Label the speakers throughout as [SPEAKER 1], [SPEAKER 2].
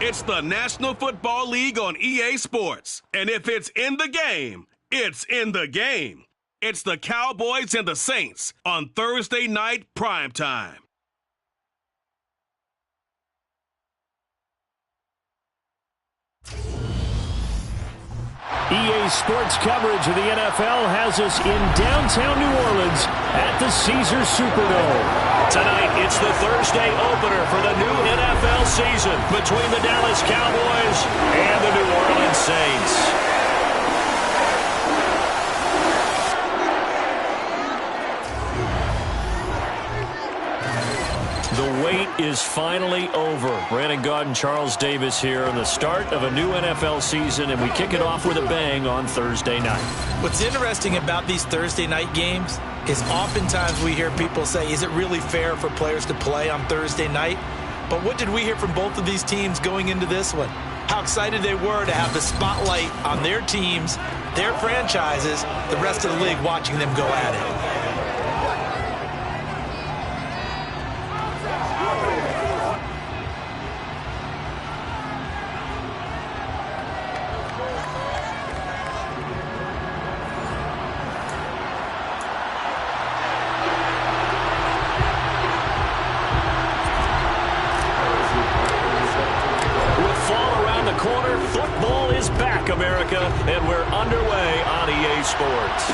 [SPEAKER 1] It's the National Football League on EA Sports. And if it's in the game, it's in the game. It's the Cowboys and the Saints on Thursday night primetime.
[SPEAKER 2] EA Sports coverage of the NFL has us in downtown New Orleans at the Caesars Superdome. Tonight, it's the Thursday opener for the new NFL season between the Dallas Cowboys and the New Orleans Saints. The wait is finally over. Brandon Gaud and Charles Davis here on the start of a new NFL season, and we kick it off with a bang on Thursday night.
[SPEAKER 3] What's interesting about these Thursday night games is oftentimes we hear people say, is it really fair for players to play on Thursday night? But what did we hear from both of these teams going into this one? How excited they were to have the spotlight on their teams, their franchises, the rest of the league watching them go at it.
[SPEAKER 2] And we're underway on EA Sports.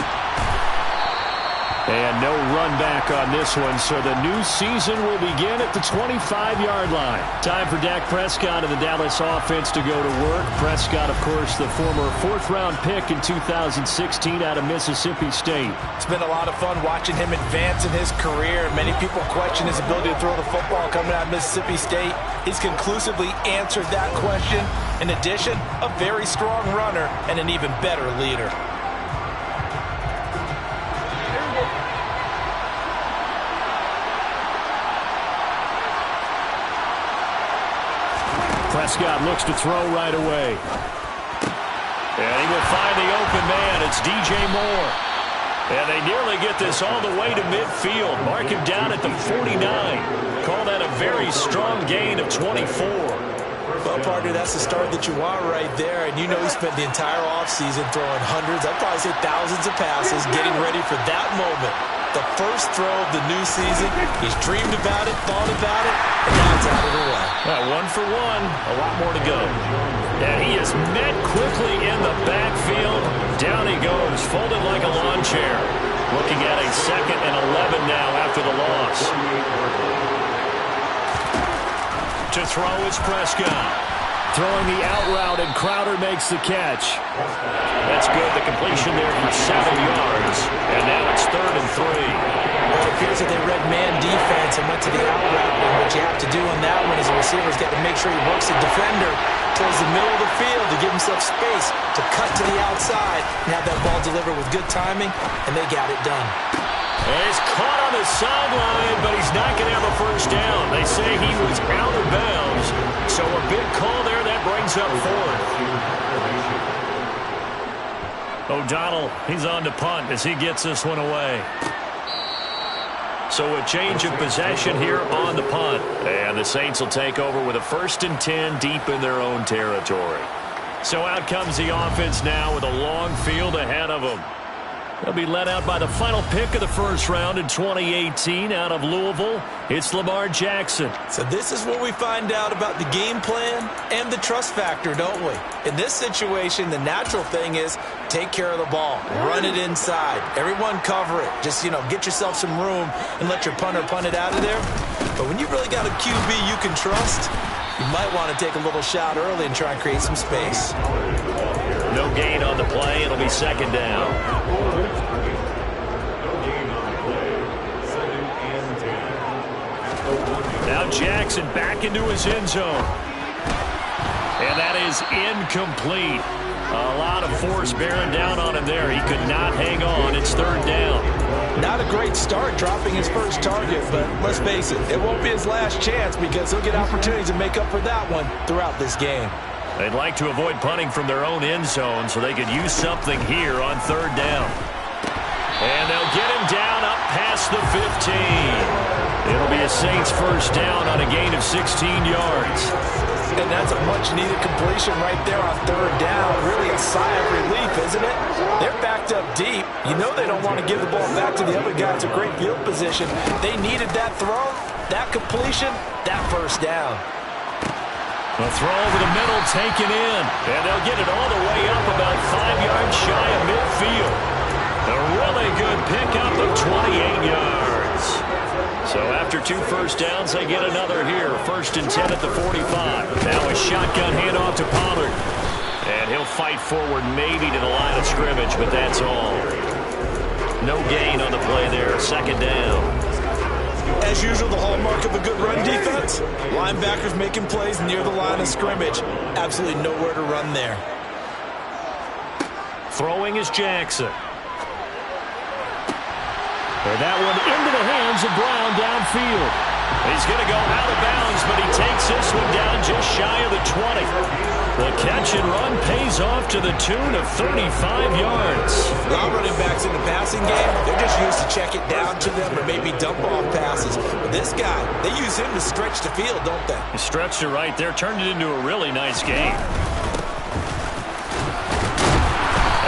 [SPEAKER 2] And no run back on this one, so the new season will begin at the 25-yard line. Time for Dak Prescott and the Dallas offense to go to work. Prescott, of course, the former fourth-round pick in 2016 out of Mississippi State.
[SPEAKER 3] It's been a lot of fun watching him advance in his career. Many people question his ability to throw the football coming out of Mississippi State. He's conclusively answered that question. In addition, a very strong runner and an even better leader.
[SPEAKER 2] Prescott looks to throw right away. And he will find the open man. It's DJ Moore. And they nearly get this all the way to midfield. Mark him down at the 49. Call that a very strong gain of 24.
[SPEAKER 3] Well, partner, that's the start that you want right there. And you know he spent the entire offseason throwing hundreds, I'd probably say thousands of passes, getting ready for that moment. The first throw of the new season. He's dreamed about it, thought about it, and now it's out of the way.
[SPEAKER 2] Well, 1 for 1, a lot more to go. And he is met quickly in the backfield. Down he goes, folded like a lawn chair. Looking at a 2nd and 11 now after the loss. To throw is Prescott. Throwing the out route, and Crowder makes the catch. That's good. The completion there for 7 yards. And now it's 3rd and 3.
[SPEAKER 3] Well, it appears that they read man defense and went to the out route. And what you have to do on that one as a receiver is got to make sure he works the defender towards the middle of the field to give himself space to cut to the outside and have that ball delivered with good timing, and they got it done.
[SPEAKER 2] And he's caught on the sideline, but he's not going to have a first down. They say he was out of bounds, so a big call there. That brings up 4th. O'Donnell, he's on to punt as he gets this one away. So a change of possession here on the punt. And the Saints will take over with a 1st and 10 deep in their own territory. So out comes the offense now with a long field ahead of them. They'll be led out by the final pick of the first round in 2018 out of Louisville. It's Lamar Jackson.
[SPEAKER 3] So this is where we find out about the game plan and the trust factor, don't we? In this situation, the natural thing is take care of the ball. Run it inside. Everyone cover it. Just, get yourself some room and let your punter punt it out of there. But when you really got a QB you can trust, you might want to take a little shot early and try and create some space.
[SPEAKER 2] No gain on the play. It'll be 2nd down. Now Jackson back into his end zone. And that is incomplete. A lot of force bearing down on him there. He could not hang on. It's 3rd down.
[SPEAKER 3] Not a great start dropping his first target, but let's face it, it won't be his last chance because he'll get opportunities to make up for that one throughout this game.
[SPEAKER 2] They'd like to avoid punting from their own end zone so they could use something here on 3rd down. And they'll get him down up past the 15. It'll be a Saints first down on a gain of 16 yards.
[SPEAKER 3] And that's a much-needed completion right there on third down. Really a sigh of relief, isn't it? They're backed up deep. You know they don't want to give the ball back to the other guy. It's a great field position. They needed that throw, that completion, that first down.
[SPEAKER 2] A throw over the middle taken in. And they'll get it all the way up about 5 yards shy of midfield. A really good pickup of 28 yards. So after 2 first downs, they get another here. 1st and 10 at the 45. Now a shotgun handoff to Pollard. And he'll fight forward maybe to the line of scrimmage, but that's all. No gain on the play there. 2nd down.
[SPEAKER 3] As usual, the hallmark of a good run defense, linebackers making plays near the line of scrimmage. Absolutely nowhere to run there.
[SPEAKER 2] Throwing is Jackson. And that one into the hands of Brown downfield. He's going to go out of bounds, but he takes this one down just shy of the 20. The catch and run pays off to the tune of 35 yards.
[SPEAKER 3] A lot of running backs in the passing game, they're just used to check it down to them or maybe dump off passes. But this guy, they use him to stretch the field, don't they?
[SPEAKER 2] He stretched it right there, turned it into a really nice game.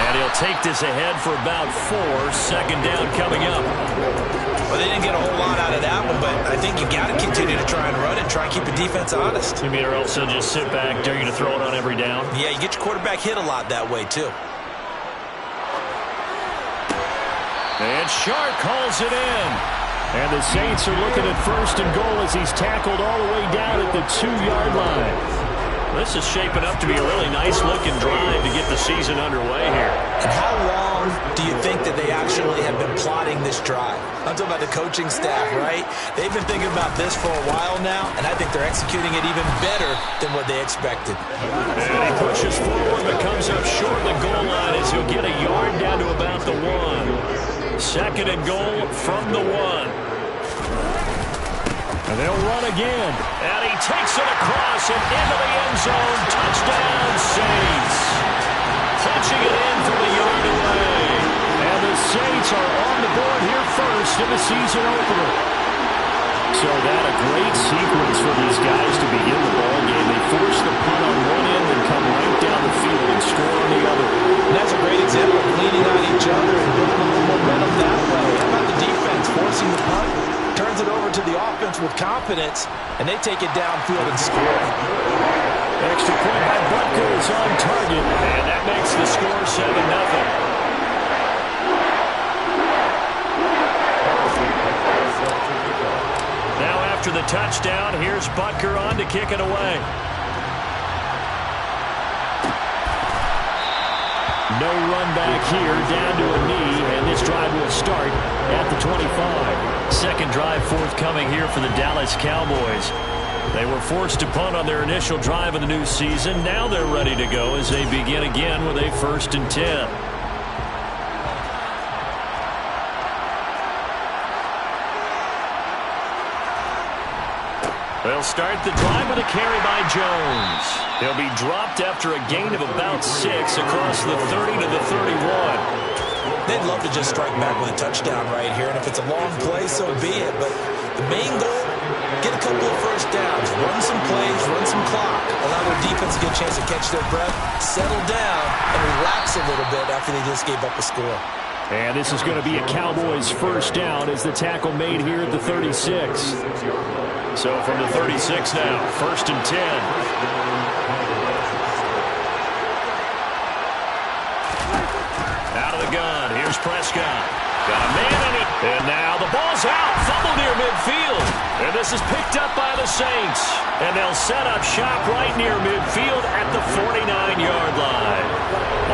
[SPEAKER 2] And he'll take this ahead for about 4. 2nd down coming up.
[SPEAKER 3] Well, they didn't get a whole lot out of that one, but I think you got to continue to try and run and try and keep the defense honest.
[SPEAKER 2] You mean or else they'll just sit back, dare you to throw it on every down?
[SPEAKER 3] Yeah, you get your quarterback hit a lot that way, too.
[SPEAKER 2] And Sharp calls it in. And the Saints are looking at 1st and goal as he's tackled all the way down at the 2-yard line. This is shaping up to be a really nice-looking drive to get the season underway here.
[SPEAKER 3] And how long do you think that they actually have been plotting this drive? I'm talking about the coaching staff, right? They've been thinking about this for a while now, and I think they're executing it even better than what they expected.
[SPEAKER 2] And he pushes forward but comes up short of the goal line as he'll get a yard down to about the 1. 2nd and goal from the 1. And they'll run again. And he takes it across and into the end zone. Touchdown, Saints. Punching it in from a yard away. And the Saints are on the board here first in the season opener. So that a great sequence for these guys to begin the ball game. They force the punt on one end and come right down the field and score on the other.
[SPEAKER 3] And that's a great example of leaning on each other and building a little momentum that way. How about the defense forcing the punt? Turns it over to the offense with confidence, and they take it downfield and score.
[SPEAKER 2] Extra point by Butker is on target, and that makes the score 7-0. Now after the touchdown, here's Butker on to kick it away. No run back here, down to a knee, and this drive will start at the 25. 2nd drive forthcoming here for the Dallas Cowboys. They were forced to punt on their initial drive of the new season. Now they're ready to go as they begin again with a 1st and 10. They'll start the drive with a carry by Jones. He'll be dropped after a gain of about 6 across the 30 to the 31.
[SPEAKER 3] They'd love to just strike back with a touchdown right here, and if it's a long play, so be it. But the main goal, get a couple of first downs, run some plays, run some clock, allow their defense to get a chance to catch their breath, settle down, and relax a little bit after they just gave up a score.
[SPEAKER 2] And this is going to be a Cowboys first down as the tackle made here at the 36. So from the 36 now, 1st and 10. Gun. Here's Prescott. Got a man in it. And now the ball's out. Fumble near midfield. And this is picked up by the Saints. And they'll set up shop right near midfield at the 49-yard line.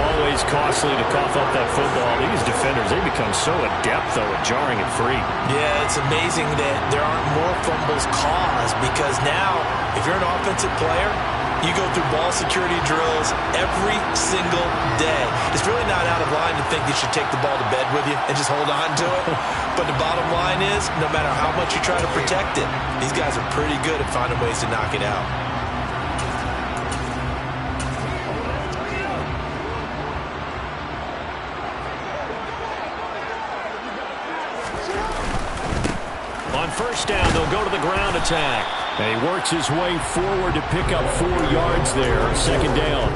[SPEAKER 2] Always costly to cough up that football. These defenders, they become so adept, though, at jarring it free.
[SPEAKER 3] Yeah, it's amazing that there aren't more fumbles caused because now, if you're an offensive player, you go through ball security drills every single day. It's really not out of line to think you should take the ball to bed with you and just hold on to it. But the bottom line is, no matter how much you try to protect it, these guys are pretty good at finding ways to knock it out.
[SPEAKER 2] On first down, they'll go to the ground attack. And he works his way forward to pick up 4 yards there. Second down.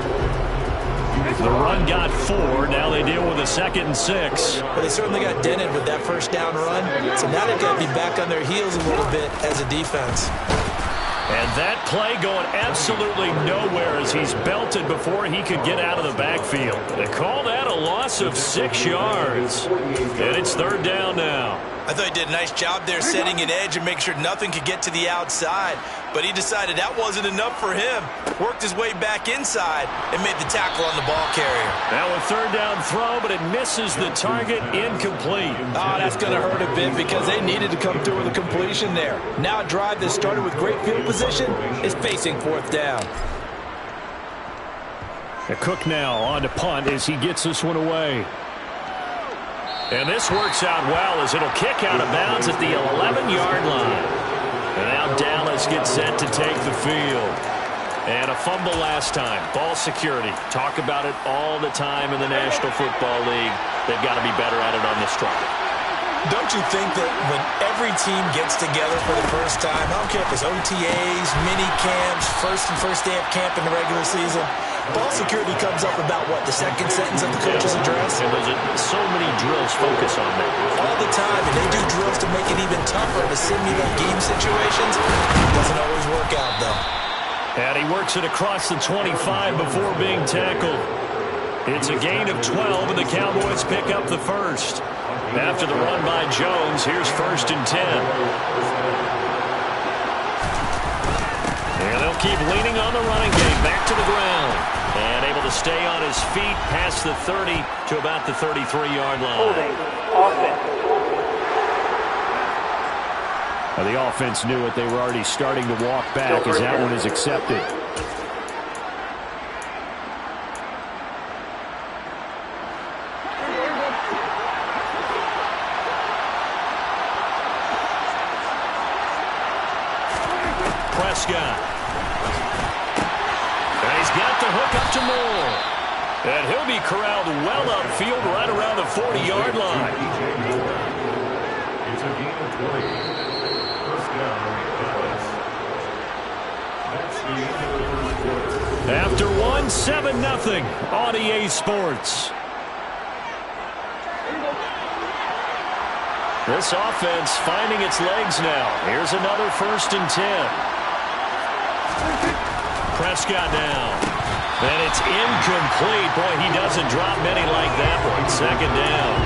[SPEAKER 2] The run got 4. Now they deal with a 2nd and 6.
[SPEAKER 3] Well, they certainly got dented with that first down run. So now they've got to be back on their heels a little bit as a defense.
[SPEAKER 2] And that play going absolutely nowhere as he's belted before he could get out of the backfield. They call that a loss of 6 yards. And it's 3rd down now.
[SPEAKER 3] I thought he did a nice job there setting an edge and making sure nothing could get to the outside. But he decided that wasn't enough for him. Worked his way back inside and made the tackle on the ball carrier.
[SPEAKER 2] Now a 3rd down throw, but it misses the target, incomplete.
[SPEAKER 3] Oh, that's going to hurt a bit because they needed to come through with a completion there. Now a drive that started with great field position is facing 4th down.
[SPEAKER 2] Cook now on to punt as he gets this one away. And this works out well as it'll kick out of bounds at the 11-yard line. And now Dallas gets set to take the field. And a fumble last time. Ball security. Talk about it all the time in the National Football League. They've got to be better at it on this drive.
[SPEAKER 3] Don't you think that when every team gets together for the first time, I don't care if it's OTAs, mini camps, first day of camp in the regular season, ball security comes up about, what, the second sentence of the coach's address?
[SPEAKER 2] And there's so many drills focus on that.
[SPEAKER 3] All the time, and they do drills to make it even tougher to simulate game situations. It doesn't always work out, though.
[SPEAKER 2] And he works it across the 25 before being tackled. It's a gain of 12, and the Cowboys pick up the first. After the run by Jones, here's 1st and 10. And they'll keep leaning on the running game. Back to the ground. And able to stay on his feet past the 30 to about the 33-yard line.
[SPEAKER 4] Holding. Offense.
[SPEAKER 2] Now the offense knew it. They were already starting to walk back as that one is accepted. Prescott. And he's got the hook up to Moore. And he'll be corralled well upfield right around the 40-yard line.
[SPEAKER 5] It's a gain of 20. First down.
[SPEAKER 2] After 1-7-0 on EA Sports. This offense finding its legs now. Here's another 1st and 10. Prescott now. And it's incomplete. Boy, he doesn't drop many like that one. 2nd down.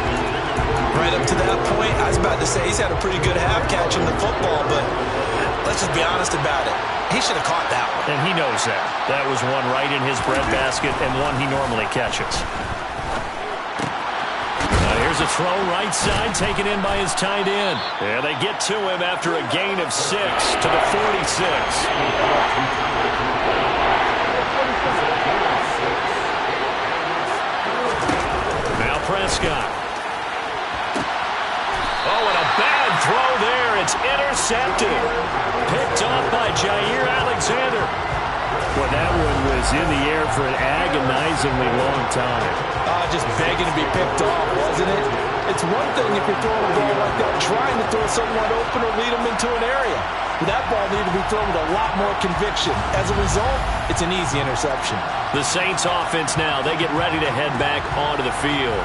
[SPEAKER 3] Right up to that point, I was about to say he's had a pretty good half catching the football, but let's just be honest about it. He should have caught that one.
[SPEAKER 2] And he knows that. That was one right in his breadbasket and one he normally catches. Now here's a throw right side taken in by his tight end. And they get to him after a gain of 6 to the 46. Now Prescott. Oh, and a bad throw there. It's intercepted. Picked off by Jair Alexander. Well, that one was in the air for an agonizingly long time.
[SPEAKER 3] Just begging to be picked off, wasn't it? It's one thing if you're throwing a ball like that, trying to throw someone open or lead them into an area. But that ball needed to be thrown with a lot more conviction. As a result, it's an easy interception.
[SPEAKER 2] The Saints offense now, they get ready to head back onto the field.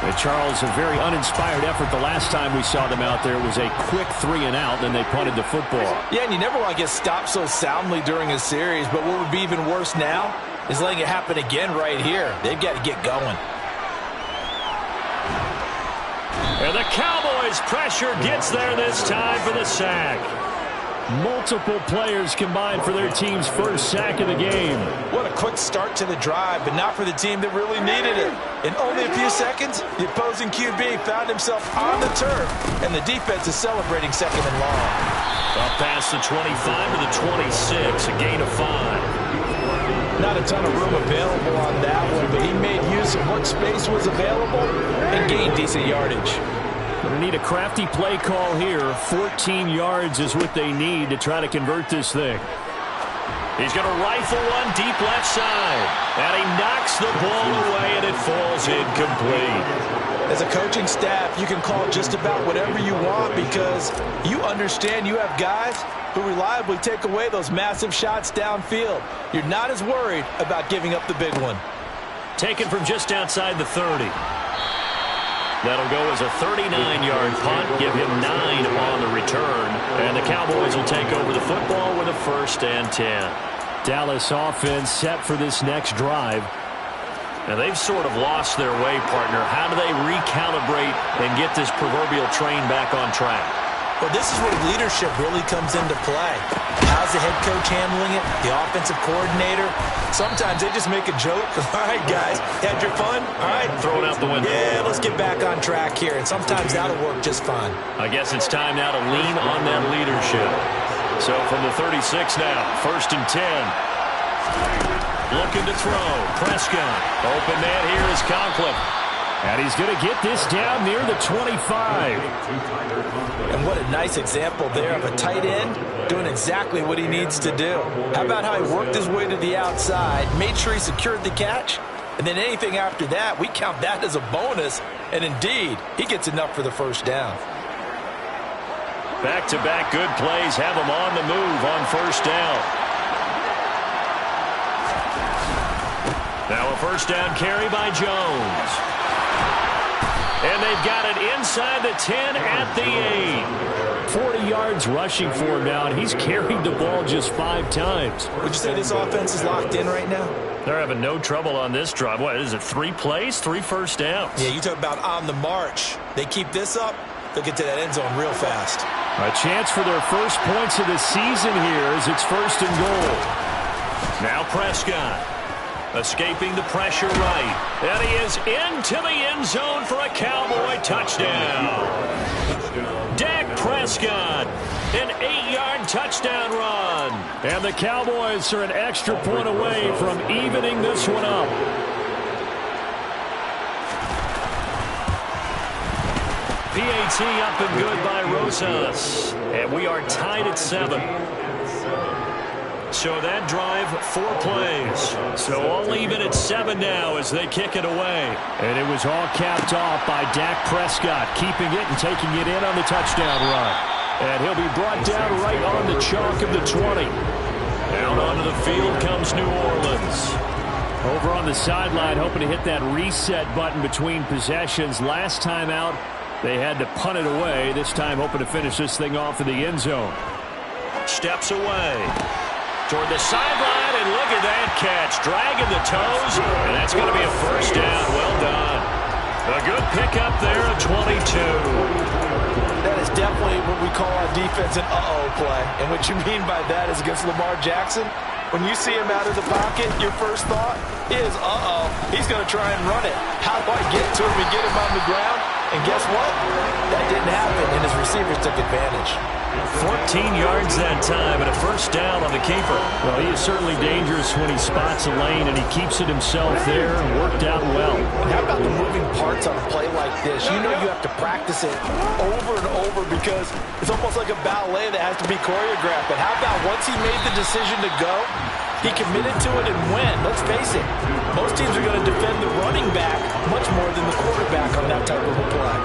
[SPEAKER 2] And Charles, a very uninspired effort the last time we saw them out there. It was a quick 3-and-out, then they punted the football.
[SPEAKER 3] Yeah, and you never want to get stopped so soundly during a series, but what would be even worse now is letting it happen again right here. They've got to get going.
[SPEAKER 2] And the Cowboys' pressure gets there this time for the sack. Multiple players combined for their team's first sack of the game.
[SPEAKER 3] What a quick start to the drive, but not for the team that really needed it. In only a few seconds, the opposing QB found himself on the turf, and the defense is celebrating 2nd and long.
[SPEAKER 2] Up past the 25 to the 26, a gain of 5.
[SPEAKER 3] Not a ton of room available on that one, but he made use of what space was available and gained decent yardage.
[SPEAKER 2] Going to need a crafty play call here. 14 yards is what they need to try to convert this thing. He's going to rifle one deep left side. And he knocks the ball away, and it falls incomplete.
[SPEAKER 3] As a coaching staff, you can call just about whatever you want because you understand you have guys who reliably take away those massive shots downfield. You're not as worried about giving up the big one.
[SPEAKER 2] Taken from just outside the 30. That'll go as a 39-yard punt, give him 9 on the return. And the Cowboys will take over the football with a 1st and 10.
[SPEAKER 4] Dallas offense set for this next drive.
[SPEAKER 2] Now they've sort of lost their way, partner. How do they recalibrate and get this proverbial train back on track?
[SPEAKER 3] Well, this is where leadership really comes into play. How's the head coach handling it? The offensive coordinator? Sometimes they just make a joke. All right, guys, had your fun? All right.
[SPEAKER 2] Throw it out the window.
[SPEAKER 3] Yeah, let's get back on track here. And sometimes that'll work just fine.
[SPEAKER 2] I guess it's time now to lean on that leadership. So from the 36 now, 1st and 10. Looking to throw. Prescott. Open man here is Conklin.
[SPEAKER 4] And he's going to get this down near the 25.
[SPEAKER 3] And what a nice example there of a tight end doing exactly what he needs to do. How about how he worked his way to the outside, made sure he secured the catch, and then anything after that, we count that as a bonus. And indeed, he gets enough for the 1st down.
[SPEAKER 2] Back-to-back good plays have him on the move on 1st down. Now a 1st down carry by Jones. And they've got it inside the 10 at the 8.
[SPEAKER 4] 40 yards rushing for him now, and he's carried the ball just 5 times.
[SPEAKER 3] Would you say this offense is locked in right now?
[SPEAKER 2] They're having no trouble on this drive. What is it, 3 plays, 3 first downs?
[SPEAKER 3] Yeah, you talk about on the march. They keep this up, they'll get to that end zone real fast.
[SPEAKER 4] A chance for their first points of the season here as it's 1st and goal.
[SPEAKER 2] Now Prescott. Escaping the pressure right. And he is into the end zone for a Cowboy touchdown. Dak Prescott, an 8-yard touchdown run.
[SPEAKER 4] And the Cowboys are an extra point away from evening this one up.
[SPEAKER 2] PAT up and good by Rosas. And we are tied at 7. So that drive, 4 plays. So all even at 7 now as they kick it away.
[SPEAKER 4] And it was all capped off by Dak Prescott, keeping it and taking it in on the touchdown run. And he'll be brought down right on the chalk of the 20.
[SPEAKER 2] Out onto the field comes New Orleans.
[SPEAKER 4] Over on the sideline, hoping to hit that reset button between possessions. Last time out, they had to punt it away. This time hoping to finish this thing off in the end zone.
[SPEAKER 2] Steps away toward the sideline, and look at that catch. Dragging the toes, and that's going to be a 1st down. Well done. A good pickup there at 22.
[SPEAKER 3] That is definitely what we call our defense an uh-oh play. And what you mean by that is against Lamar Jackson, when you see him out of the pocket, your first thought is, uh-oh, he's going to try and run it. How do I get to him and get him on the ground? And guess what? That didn't happen, and his receivers took advantage.
[SPEAKER 2] 14 yards that time and a 1st down on the keeper.
[SPEAKER 4] Well, he is certainly dangerous when he spots a lane, and he keeps it himself there and worked out well.
[SPEAKER 3] And how about the moving parts on a play like this? You know you have to practice it over and over because it's almost like a ballet that has to be choreographed. But how about once he made the decision to go, he committed to it and went. Let's face it, most teams are going to defend the running back much more than the quarterback on that type of a play.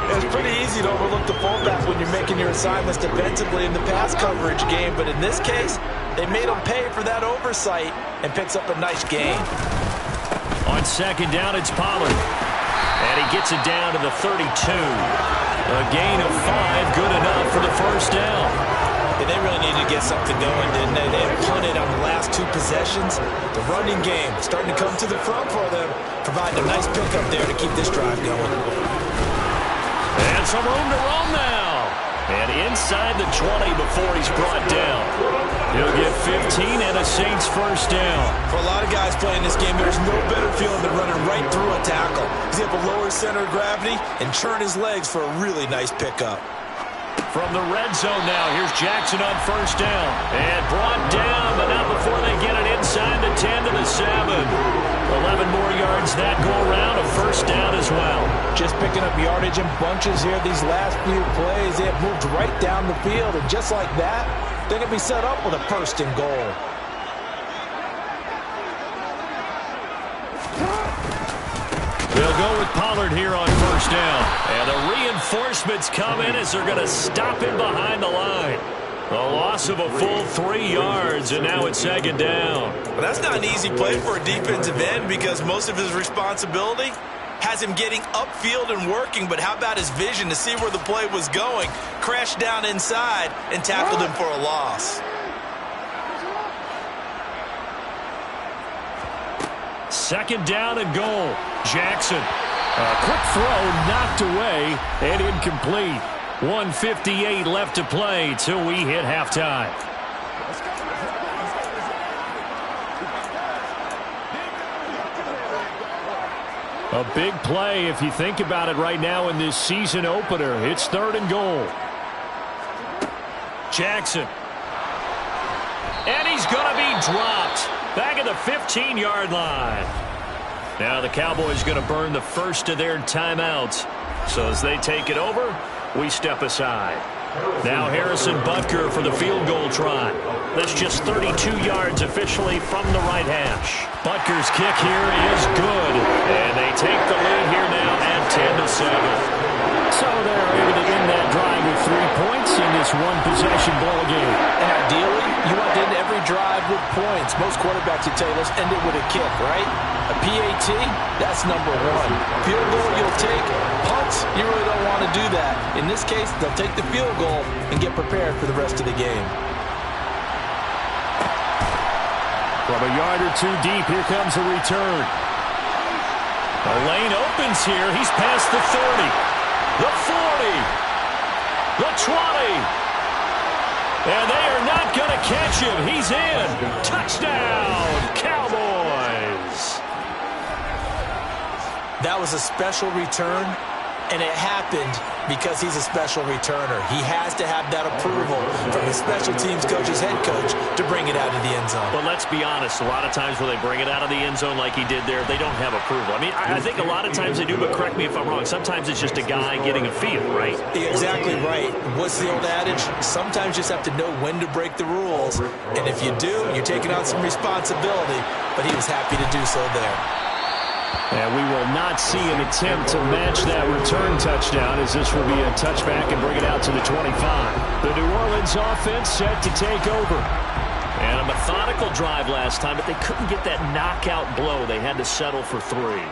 [SPEAKER 3] It's pretty easy to overlook the fullback when you're making your assignments defensively in the pass coverage game, but in this case, they made him pay for that oversight and picks up a nice gain.
[SPEAKER 2] On 2nd down, it's Pollard. And he gets it down to the 32. A gain of 5, good enough for the 1st down.
[SPEAKER 3] And they really needed to get something going, didn't they? They had punted on the last 2 possessions. The running game starting to come to the front for them, providing a nice pickup there to keep this drive going.
[SPEAKER 2] And some room to run now. And inside the 20 before he's brought down. He'll get 15 and a Saints 1st down.
[SPEAKER 3] For a lot of guys playing this game, there's no better feeling than running right through a tackle. He's able to lower his center of gravity and churn his legs for a really nice pickup.
[SPEAKER 2] From the red zone now, here's Jackson on 1st down. And brought down, but not before they get it inside the 10 to the 7. 11 more yards that go around, a 1st down as well.
[SPEAKER 3] Just picking up yardage in bunches here these last few plays. They have moved right down the field, and just like that, they're going to be set up with a 1st and goal.
[SPEAKER 2] They'll go with Pollard here on 1st first down. And the reinforcements come in as they're going to stop him behind the line. A loss of a full 3 yards, and now it's second down.
[SPEAKER 3] Well, that's not an easy play for a defensive end because most of his responsibility has him getting upfield and working, but how about his vision to see where the play was going, crashed down inside, and tackled him for a loss.
[SPEAKER 2] Second down and goal. Jackson. A quick throw knocked away and incomplete. 1:58 left to play till we hit halftime. A big play if you think about it right now in this season opener. It's third and goal. Jackson. And he's going to be dropped. Back at the 15-yard line. Now the Cowboys going to burn the first of their timeouts. So as they take it over, we step aside. Now Harrison Butker for the field goal try. That's just 32 yards officially from the right hash. Butker's kick here is good. And they take the lead here now at 10-7. So they're able to end that drive with 3 points in this one-possession ball game.
[SPEAKER 3] And ideally, you want to end every drive with points. Most quarterbacks would tell you, let's end it with a kick, right? A PAT, that's number one. Field goal you'll take. Punts, you really don't want to do that. In this case, they'll take the field goal and get prepared for the rest of the game.
[SPEAKER 2] From a yard or two deep, here comes a return. The lane opens here. He's past the 30. The 40, the 20, and they are not going to catch him. He's in. Touchdown, Cowboys.
[SPEAKER 3] That was a special return, and it happened because he's a special returner. He has to have that approval from his special teams coach, his head coach, to bring it out of the end zone.
[SPEAKER 2] But let's be honest, a lot of times when they bring it out of the end zone like he did there, they don't have approval. I mean, I think a lot of times they do, but correct me if I'm wrong. Sometimes it's just a guy getting a feel, right?
[SPEAKER 3] You're exactly right. What's the old adage? Sometimes you just have to know when to break the rules. And if you do, you're taking on some responsibility. But he was happy to do so there.
[SPEAKER 2] And we will not see an attempt to match that return touchdown as this will be a touchback and bring it out to the 25. The New Orleans offense set to take over. And a methodical drive last time, but they couldn't get that knockout blow. They had to settle for 3.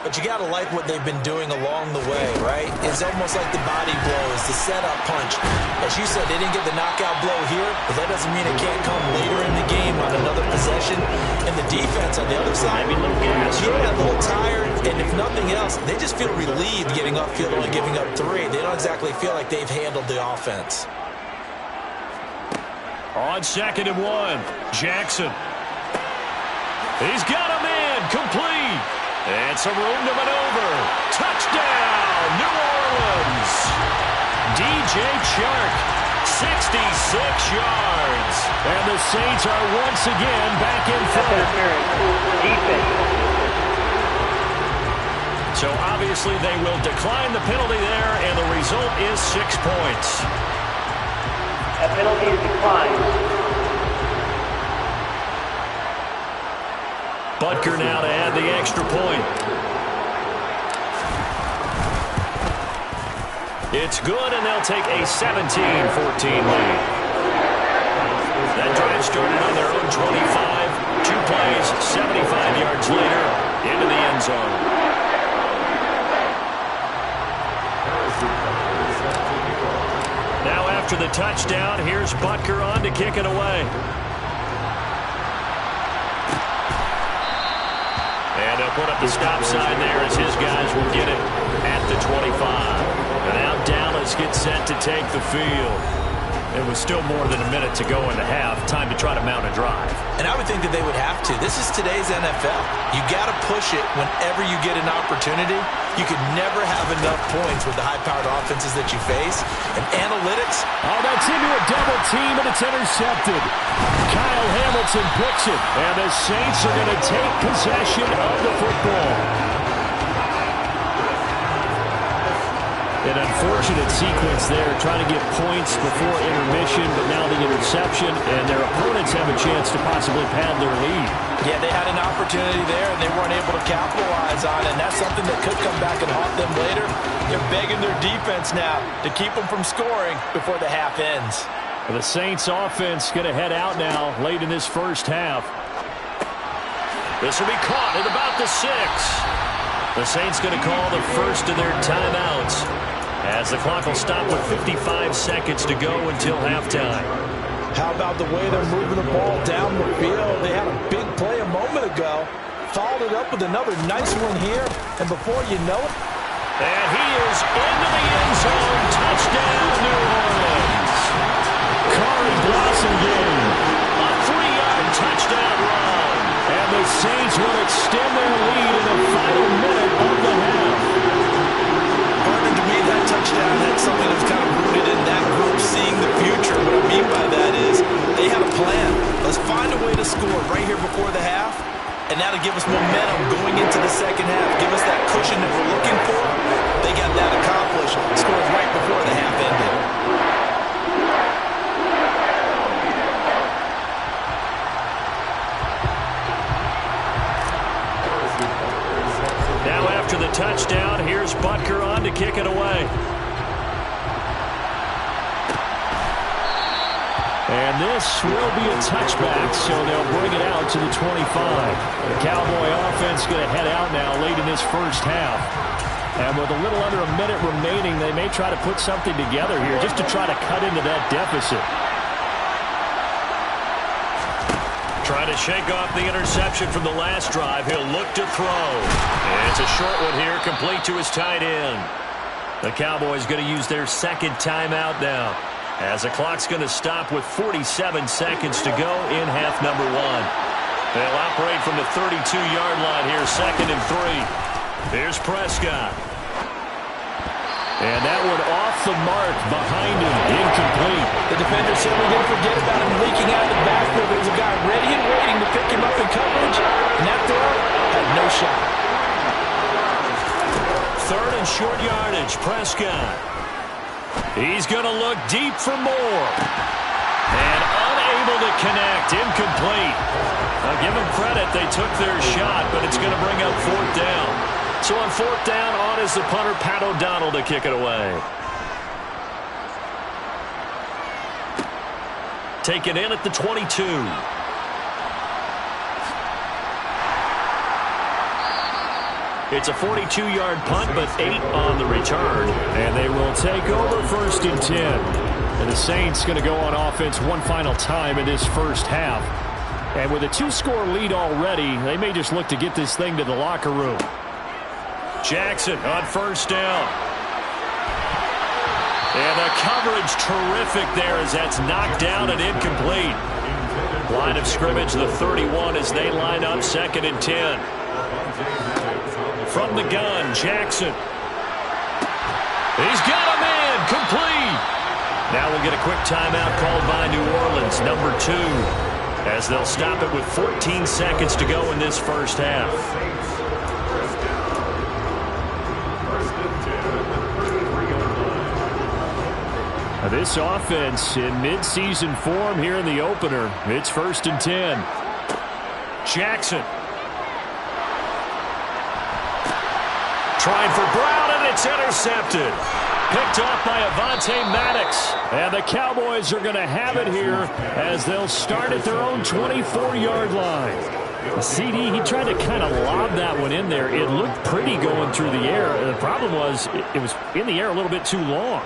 [SPEAKER 3] But you got to like what they've been doing along the way, right? It's almost like the body blows, the setup punch. As you said, they didn't get the knockout blow here, but that doesn't mean it can't come later in the game on another possession. And the defense on the other side,
[SPEAKER 2] maybe a little gas,
[SPEAKER 3] a little tired, and if nothing else, they just feel relieved getting upfield only giving up 3. They don't exactly feel like they've handled the offense.
[SPEAKER 2] On 2nd and 1, Jackson. He's got a man, complete. And some room to maneuver. Touchdown, New Orleans. DJ Chark, 66 yards. And the Saints are once again back in front. So obviously they will decline the penalty there, and the result is 6 points.
[SPEAKER 6] A penalty is declined.
[SPEAKER 2] Butker now to add the extra point. It's good, and they'll take a 17-14 lead. That drive started on their own 25. 2 plays, 75 yards later, into the end zone. Now after the touchdown, here's Butker on to kick it away. And they'll put up the stop sign there as his guys will get it at the 25. And now Dallas gets set to take the field. It was still more than a minute to go in the half. Time to try to mount a drive.
[SPEAKER 3] And I would think that they would have to. This is today's NFL. You got to push it whenever you get an opportunity. You could never have enough points with the high-powered offenses that you face. And analytics.
[SPEAKER 2] Oh, that's into a double team, and it's intercepted. Kyle Hamilton picks it, and the Saints are going to take possession of the football.
[SPEAKER 4] An unfortunate sequence there, trying to get points before intermission, but now the interception, and their opponents have a chance to possibly pad their lead.
[SPEAKER 3] Yeah, they had an opportunity there, and they weren't able to capitalize on it, and that's something that could come back and haunt them later. They're begging their defense now to keep them from scoring before the half ends.
[SPEAKER 4] The Saints offense going to head out now late in this first half.
[SPEAKER 2] This will be caught at about the 6. The Saints going to call the first of their timeouts as the clock will stop with 55 seconds to go until halftime.
[SPEAKER 3] How about the way they're moving the ball down the field? They had a big play a moment ago, followed it up with another nice one here, and before you know it,
[SPEAKER 2] and he is into the end zone. Touchdown, New Orleans.
[SPEAKER 4] Corey Blossom game.
[SPEAKER 2] A 3-yard touchdown run.
[SPEAKER 4] And the Saints will extend their lead in the final minute of the half.
[SPEAKER 3] Partner, to me, that touchdown had something that's kind of rooted in that group seeing the future. What I mean by that is they had a plan. Let's find a way to score right here before the half, and that'll give us momentum going into the second half. Give us that cushion that we're looking for. They got that accomplished. Scored right before the half ended.
[SPEAKER 2] Now after the touchdown, here's Butker on to kick it away.
[SPEAKER 4] And this will be a touchback, so they'll bring it out to the 25. The Cowboy offense going to head out now late in this first half. And with a little under a minute remaining, they may try to put something together here just to try to cut into that deficit.
[SPEAKER 2] Trying to shake off the interception from the last drive. He'll look to throw. And it's a short one here, complete to his tight end. The Cowboys going to use their second timeout now, as the clock's going to stop with 47 seconds to go in half number 1. They'll operate from the 32-yard line here, 2nd and 3. Here's Prescott.
[SPEAKER 4] And that one off the mark behind him, incomplete.
[SPEAKER 3] The defender said we're going to forget about him leaking out of the backfield. There's a guy ready and waiting to pick him up in coverage, and that throw had no shot.
[SPEAKER 2] 3rd and short yardage, Prescott. He's going to look deep for more. And unable to connect, incomplete. Now give them credit, they took their shot, but it's going to bring up 4th down. So on 4th down, on is the punter, Pat O'Donnell, to kick it away. Taken in at the 22. It's a 42-yard punt, but 8 on the return.
[SPEAKER 4] And they will take over 1st and 10. And the Saints going to go on offense one final time in this first half. And with a 2-score lead already, they may just look to get this thing to the locker room.
[SPEAKER 2] Jackson on 1st down. And the coverage terrific there as that's knocked down and incomplete. Line of scrimmage, the 31, as they line up 2nd and 10. From the gun, Jackson. He's got him in, complete. Now we'll get a quick timeout called by New Orleans, number 2, as they'll stop it with 14 seconds to go in this first half.
[SPEAKER 4] This offense in mid-season form here in the opener. It's 1st and 10.
[SPEAKER 2] Jackson. Trying for Brown, and it's intercepted. Picked off by Avonte Maddox.
[SPEAKER 4] And the Cowboys are going to have it here as they'll start at their own 24-yard line. The CD, he tried to kind of lob that one in there. It looked pretty going through the air. The problem was it was in the air a little bit too long.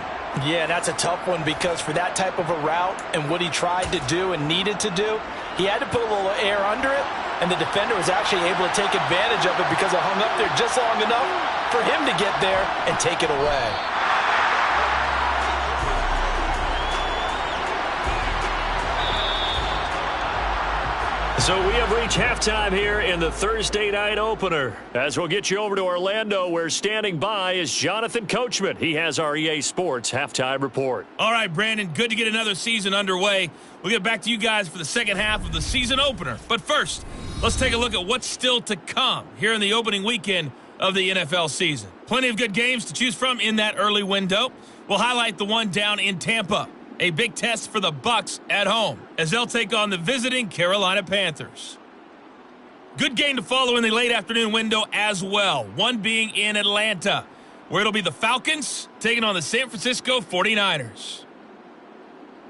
[SPEAKER 3] Yeah, that's a tough one because for that type of a route and what he tried to do and needed to do, he had to put a little air under it, and the defender was actually able to take advantage of it because it hung up there just long enough for him to get there and take it away.
[SPEAKER 2] So we have reached halftime here in the Thursday night opener. As we'll get you over to Orlando, where standing by is Jonathan Coachman. He has our EA Sports halftime report.
[SPEAKER 7] All right, Brandon, good to get another season underway. We'll get back to you guys for the second half of the season opener. But first, let's take a look at what's still to come here in the opening weekend of the NFL season. Plenty of good games to choose from in that early window. We'll highlight the one down in Tampa. A big test for the Bucs at home as they'll take on the visiting Carolina Panthers. Good game to follow in the late afternoon window as well. One being in Atlanta, where it'll be the Falcons taking on the San Francisco 49ers.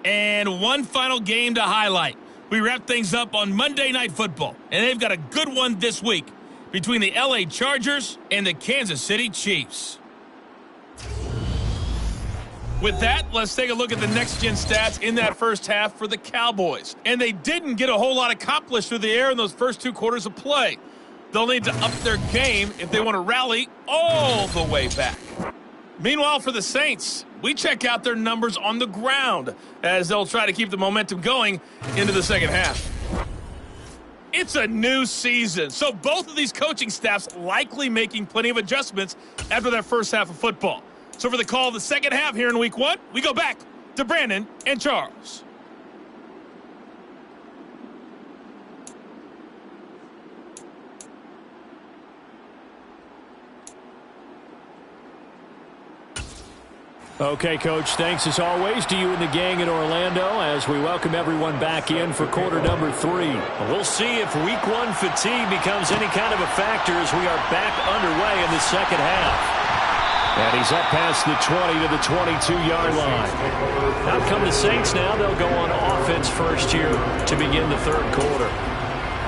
[SPEAKER 7] And one final game to highlight. We wrap things up on Monday Night Football, and they've got a good one this week between the LA Chargers and the Kansas City Chiefs. With that, let's take a look at the next-gen stats in that first half for the Cowboys. And they didn't get a whole lot accomplished through the air in those first 2 quarters of play. They'll need to up their game if they want to rally all the way back. Meanwhile, for the Saints, we check out their numbers on the ground as they'll try to keep the momentum going into the second half. It's a new season, so both of these coaching staffs likely making plenty of adjustments after their first half of football. So for the call of the second half here in week 1, we go back to Brandon and Charles.
[SPEAKER 4] Okay, Coach, thanks as always to you and the gang in Orlando as we welcome everyone back in for quarter number 3.
[SPEAKER 2] We'll see if week 1 fatigue becomes any kind of a factor as we are back underway in the second half.
[SPEAKER 4] And he's up past the 20 to the 22-yard line.
[SPEAKER 2] Out come the Saints now. They'll go on offense first here to begin the third quarter.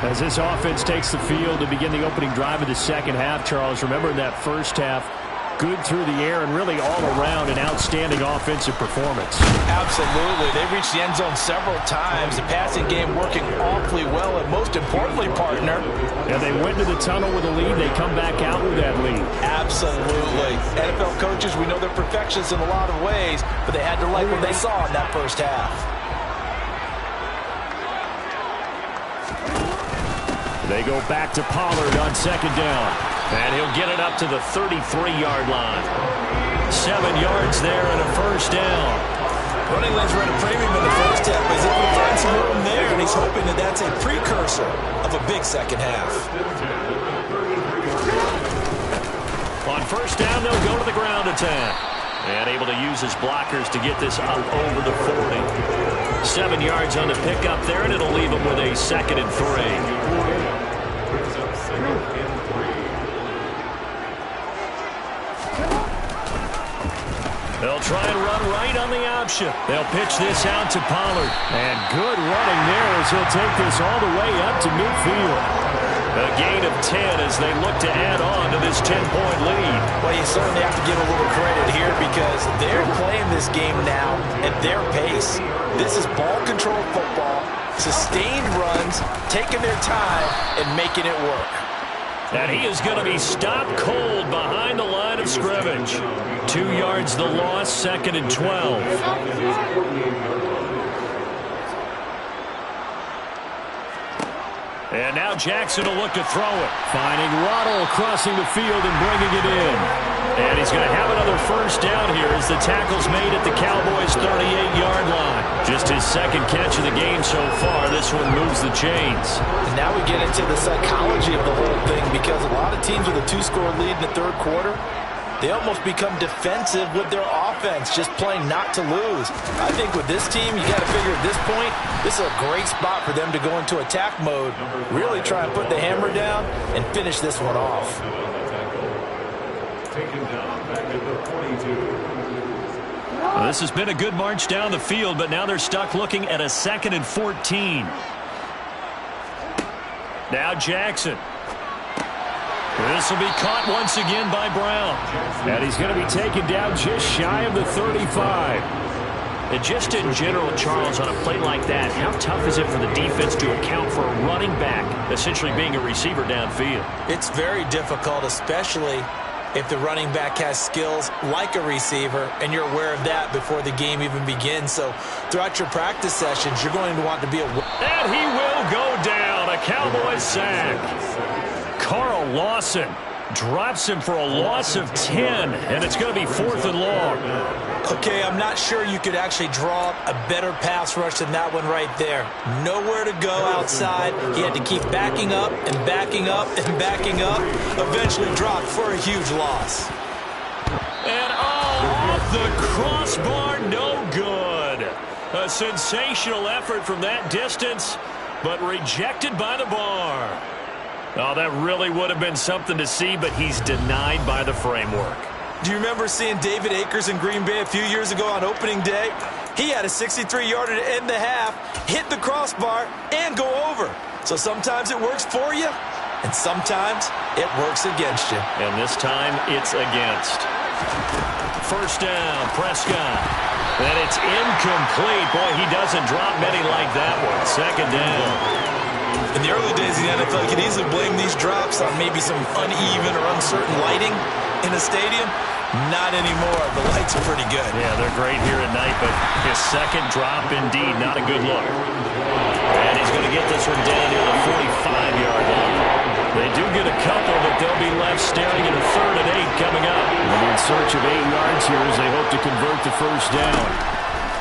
[SPEAKER 4] As this offense takes the field to begin the opening drive of the second half, Charles, remember in that first half, good through the air and really all around an outstanding offensive performance.
[SPEAKER 3] Absolutely. They reached the end zone several times. The passing game working awfully well, and most importantly, partner.
[SPEAKER 4] And they went to the tunnel with a lead. They come back out with that lead.
[SPEAKER 3] Absolutely. NFL coaches, we know they're perfectionists in a lot of ways, but they had to like what they saw in that first half.
[SPEAKER 4] They go back to Pollard on second down.
[SPEAKER 2] And he'll get it up to the 33-yard line. 7 yards there and a first down.
[SPEAKER 3] Running lanes were at a premium in the first half, but he's able to find some room there, and he's hoping that that's a precursor of a big second half.
[SPEAKER 2] On first down, they'll go to the ground attack. And able to use his blockers to get this up over the 40. 7 yards on the pickup there, and it'll leave him with a 2nd and 3. They'll try and run right on the option. They'll pitch this out to Pollard.
[SPEAKER 4] And good running there as he'll take this all the way up to midfield.
[SPEAKER 2] A gain of 10 as they look to add on to this 10-point lead.
[SPEAKER 3] Well, you certainly have to give a little credit here because they're playing this game now at their pace. This is ball control football, sustained runs, taking their time, and making it work.
[SPEAKER 2] And he is going to be stopped cold behind the line of scrimmage. 2 yards the loss, 2nd and 12. And now Jackson will look to throw it.
[SPEAKER 4] Finding Waddle crossing the field and bringing it in.
[SPEAKER 2] And he's going to have another first down here as the tackle's made at the Cowboys' 38-yard line. Just his 2nd catch of the game so far. This one moves the chains.
[SPEAKER 3] And now we get into the psychology of the whole thing because a lot of teams with a 2-score lead in the third quarter, they almost become defensive with their offense, just playing not to lose. I think with this team, you got to figure at this point, this is a great spot for them to go into attack mode, really try and put the hammer down and finish this one off.
[SPEAKER 5] Taken down back at the 42.
[SPEAKER 2] Well, this has been a good march down the field, but now they're stuck looking at a 2nd and 14. Now Jackson. This will be caught once again by Brown.
[SPEAKER 4] And he's going to be taken down just shy of the 35.
[SPEAKER 2] And just in general, Charles, on a play like that, how tough is it for the defense to account for a running back essentially being a receiver downfield?
[SPEAKER 3] It's very difficult, especially if the running back has skills like a receiver, and you're aware of that before the game even begins. So throughout your practice sessions, you're going to want to be aware.
[SPEAKER 2] And he will go down. A Cowboys sack. Carl Lawson
[SPEAKER 4] Drops him for a loss of 10, and it's going to be 4th and long.
[SPEAKER 3] Okay, I'm not sure you could actually draw up a better pass rush than that one right there. Nowhere to go outside. He had to keep backing up and backing up and backing up. Eventually dropped for a huge loss.
[SPEAKER 4] And off the crossbar, no good. A sensational effort from that distance, but rejected by the bar. Oh, that really would have been something to see, but he's denied by the framework.
[SPEAKER 3] Do you remember seeing David Akers in Green Bay a few years ago on opening day? He had a 63-yarder to end the half, hit the crossbar, and go over. So sometimes it works for you, and sometimes it works against you.
[SPEAKER 4] And this time, it's against. First down, Prescott. And it's incomplete. Boy, he doesn't drop many like that one. Second down.
[SPEAKER 3] In the early days of the NFL, you could easily blame these drops on maybe some uneven or uncertain lighting in a stadium. Not anymore. The lights are pretty good.
[SPEAKER 4] Yeah, they're great here at night, but his second drop, indeed, not a good look. And he's going to get this one down near the 45-yard line. They do get a couple, but they'll be left staring at a 3rd and 8 coming up. They'll be in search of 8 yards here as they hope to convert the first down.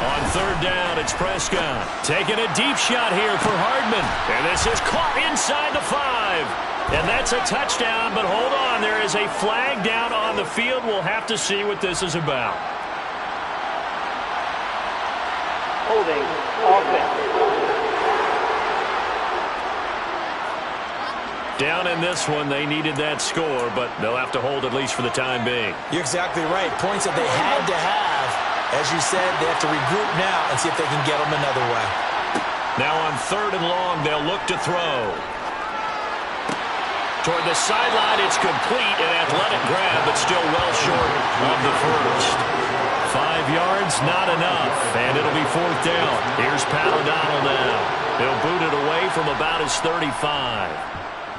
[SPEAKER 4] On 3rd down, it's Prescott. Taking a deep shot here for Hardman. And this is caught inside the 5. And that's a touchdown, but hold on. There is a flag down on the field. We'll have to see what this is about.
[SPEAKER 6] Holding offense.
[SPEAKER 4] Down in this one, they needed that score, but they'll have to hold at least for the time being.
[SPEAKER 3] You're exactly right. Points that they had to have. As you said, they have to regroup now and see if they can get them another way.
[SPEAKER 4] Now on 3rd and long, they'll look to throw. Toward the sideline, it's complete, an athletic grab, but still well short of the first. 5 yards, not enough, and it'll be 4th down. Here's Pat O'Donnell now. He'll boot it away from about his 35.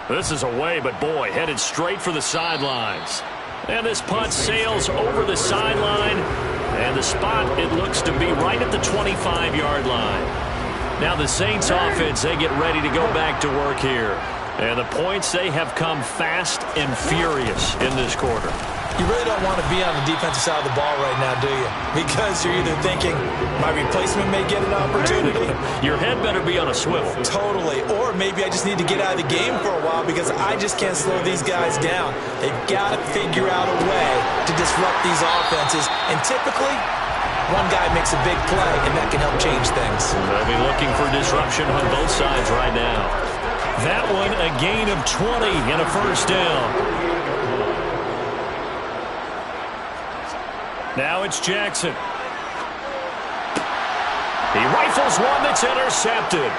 [SPEAKER 4] This is away, but boy, headed straight for the sidelines. And this punt sails over the sideline. And the spot, it looks to be right at the 25-yard line. Now the Saints offense, they get ready to go back to work here. And the points, they have come fast and furious in this quarter.
[SPEAKER 3] You really don't want to be on the defensive side of the ball right now, do you? Because you're either thinking, my replacement may get an opportunity.
[SPEAKER 4] Your head better be on a swivel.
[SPEAKER 3] Totally. Or maybe I just need to get out of the game for a while because I just can't slow these guys down. They've got to figure out a way to disrupt these offenses. And typically, one guy makes a big play, and that can help change things.
[SPEAKER 4] They'll be looking for disruption on both sides right now. That one, a gain of 20 and a first down. Now it's Jackson. He rifles one that's intercepted.